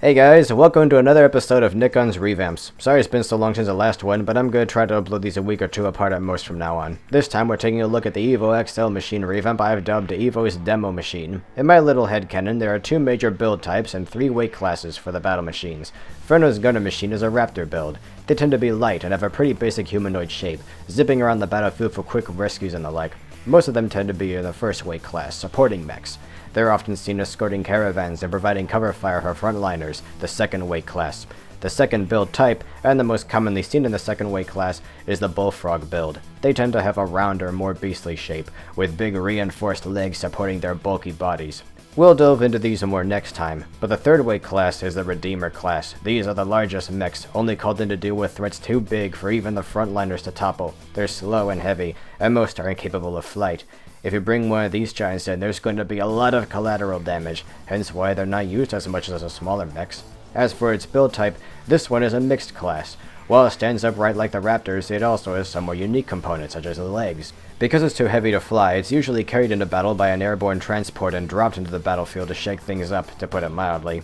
Hey guys, welcome to another episode of Nikkon's Revamps. Sorry it's been so long since the last one, but I'm going to try to upload these a week or two apart at most from now on. This time we're taking a look at the Evo XL machine revamp I've dubbed Evo's Demo Machine. In my little headcanon, there are two major build types and three weight classes for the battle machines. Frono's gunner machine is a Raptor build. They tend to be light and have a pretty basic humanoid shape, zipping around the battlefield for quick rescues and the like. Most of them tend to be in the first weight class, supporting mechs. They're often seen escorting caravans and providing cover fire for frontliners, the second weight class. The second build type, and the most commonly seen in the second weight class, is the Bullfrog build. They tend to have a rounder, more beastly shape, with big reinforced legs supporting their bulky bodies. We'll delve into these more next time, but the third weight class is the Redeemer class. These are the largest mechs, only called in to deal with threats too big for even the frontliners to topple. They're slow and heavy, and most are incapable of flight. If you bring one of these giants in, there's going to be a lot of collateral damage, hence why they're not used as much as the smaller mechs. As for its build type, this one is a mixed class. While it stands upright like the Raptors, it also has some more unique components, such as the legs. Because it's too heavy to fly, it's usually carried into battle by an airborne transport and dropped into the battlefield to shake things up, to put it mildly.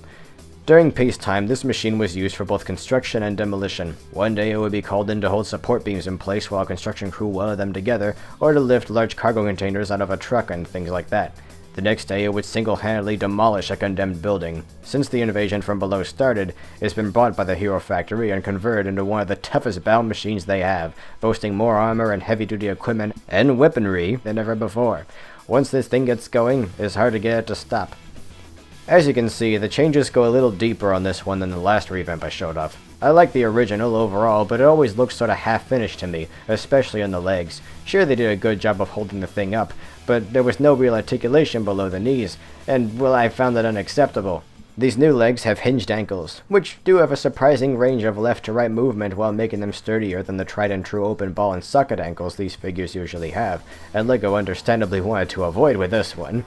During peacetime, this machine was used for both construction and demolition. One day it would be called in to hold support beams in place while a construction crew welded them together, or to lift large cargo containers out of a truck and things like that. The next day it would single-handedly demolish a condemned building. Since the invasion from below started, it's been bought by the Hero Factory and converted into one of the toughest battle machines they have, boasting more armor and heavy-duty equipment and weaponry than ever before. Once this thing gets going, it's hard to get it to stop. As you can see, the changes go a little deeper on this one than the last revamp I showed off. I like the original overall, but it always looks sorta half-finished to me, especially on the legs. Sure, they did a good job of holding the thing up, but there was no real articulation below the knees, and, well, I found that unacceptable. These new legs have hinged ankles, which do have a surprising range of left to right movement while making them sturdier than the tried and true open ball and socket ankles these figures usually have, and LEGO understandably wanted to avoid with this one.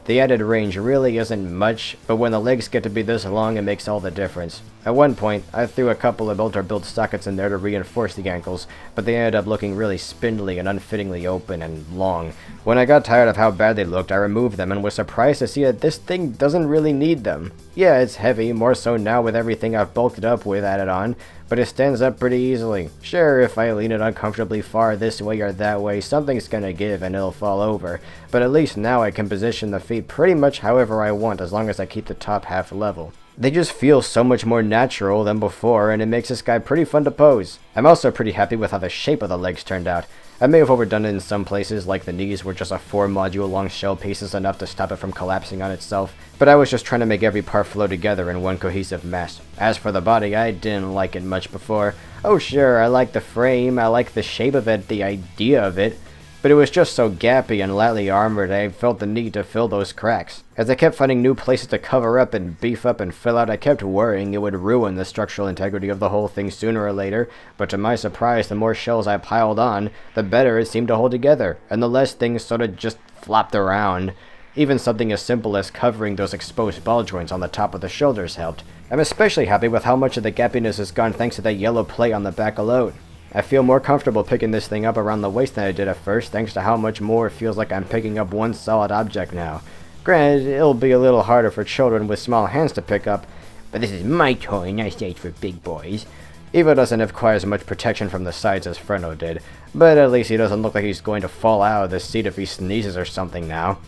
The added range really isn't much, but when the legs get to be this long, it makes all the difference. At one point, I threw a couple of built sockets in there to reinforce the ankles, but they ended up looking really spindly and unfittingly open and long. When I got tired of how bad they looked, I removed them and was surprised to see that this thing doesn't really need them. Yeah, it's heavy, more so now with everything I've bulked it up with added on, but it stands up pretty easily. Sure, if I lean it uncomfortably far this way or that way, something's gonna give and it'll fall over, but at least now I can position the feet pretty much however I want as long as I keep the top half level. They just feel so much more natural than before, and it makes this guy pretty fun to pose. I'm also pretty happy with how the shape of the legs turned out. I may have overdone it in some places, like the knees were just a 4-module long shell pieces enough to stop it from collapsing on itself, but I was just trying to make every part flow together in one cohesive mass. As for the body, I didn't like it much before. Oh sure, I like the frame, I like the shape of it, the idea of it, but it was just so gappy and lightly armored I felt the need to fill those cracks. As I kept finding new places to cover up and beef up and fill out, I kept worrying it would ruin the structural integrity of the whole thing sooner or later, but to my surprise, the more shells I piled on, the better it seemed to hold together, and the less things sort of just flopped around. Even something as simple as covering those exposed ball joints on the top of the shoulders helped. I'm especially happy with how much of the gappiness is gone thanks to that yellow plate on the back alone. I feel more comfortable picking this thing up around the waist than I did at first, thanks to how much more it feels like I'm picking up one solid object now. Granted, it'll be a little harder for children with small hands to pick up, but this is my toy, not stage for big boys. Evo doesn't have quite as much protection from the sides as Frono did, but at least he doesn't look like he's going to fall out of the seat if he sneezes or something now.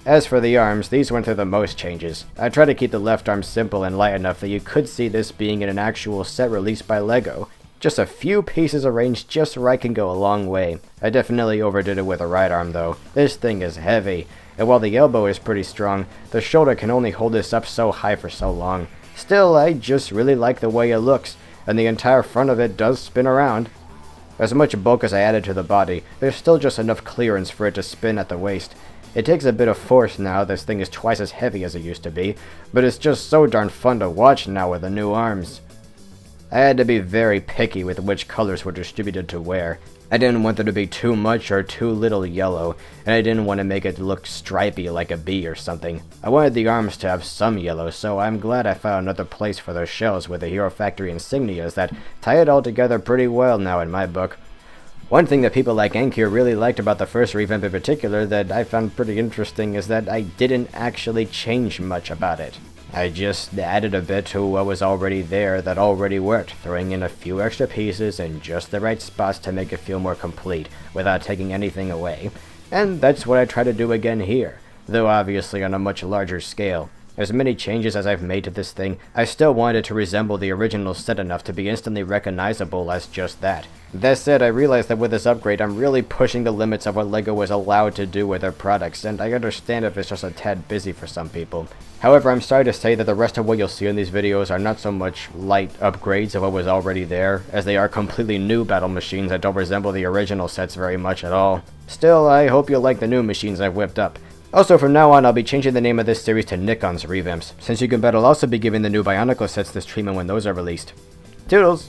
As for the arms, these went through the most changes. I tried to keep the left arm simple and light enough that you could see this being in an actual set released by LEGO. Just a few pieces arranged just right can go a long way. I definitely overdid it with the right arm though. This thing is heavy, and while the elbow is pretty strong, the shoulder can only hold this up so high for so long. Still, I just really like the way it looks, and the entire front of it does spin around. As much bulk as I added to the body, there's still just enough clearance for it to spin at the waist. It takes a bit of force now this thing is twice as heavy as it used to be, but it's just so darn fun to watch now with the new arms. I had to be very picky with which colors were distributed to wear. I didn't want there to be too much or too little yellow, and I didn't want to make it look stripy like a bee or something. I wanted the arms to have some yellow, so I'm glad I found another place for those shells with the Hero Factory insignias that tie it all together pretty well now in my book. One thing that people like Ankyr really liked about the first revamp in particular that I found pretty interesting is that I didn't actually change much about it. I just added a bit to what was already there that already worked, throwing in a few extra pieces in just the right spots to make it feel more complete, without taking anything away. And that's what I try to do again here, though obviously on a much larger scale. As many changes as I've made to this thing, I still wanted it to resemble the original set enough to be instantly recognizable as just that. That said, I realized that with this upgrade, I'm really pushing the limits of what LEGO was allowed to do with their products, and I understand if it's just a tad busy for some people. However, I'm sorry to say that the rest of what you'll see in these videos are not so much light upgrades of what was already there, as they are completely new battle machines that don't resemble the original sets very much at all. Still, I hope you'll like the new machines I've whipped up. Also, from now on, I'll be changing the name of this series to Nikkon's Revamps, since you can bet I'll also be giving the new Bionicle sets this treatment when those are released. Toodles!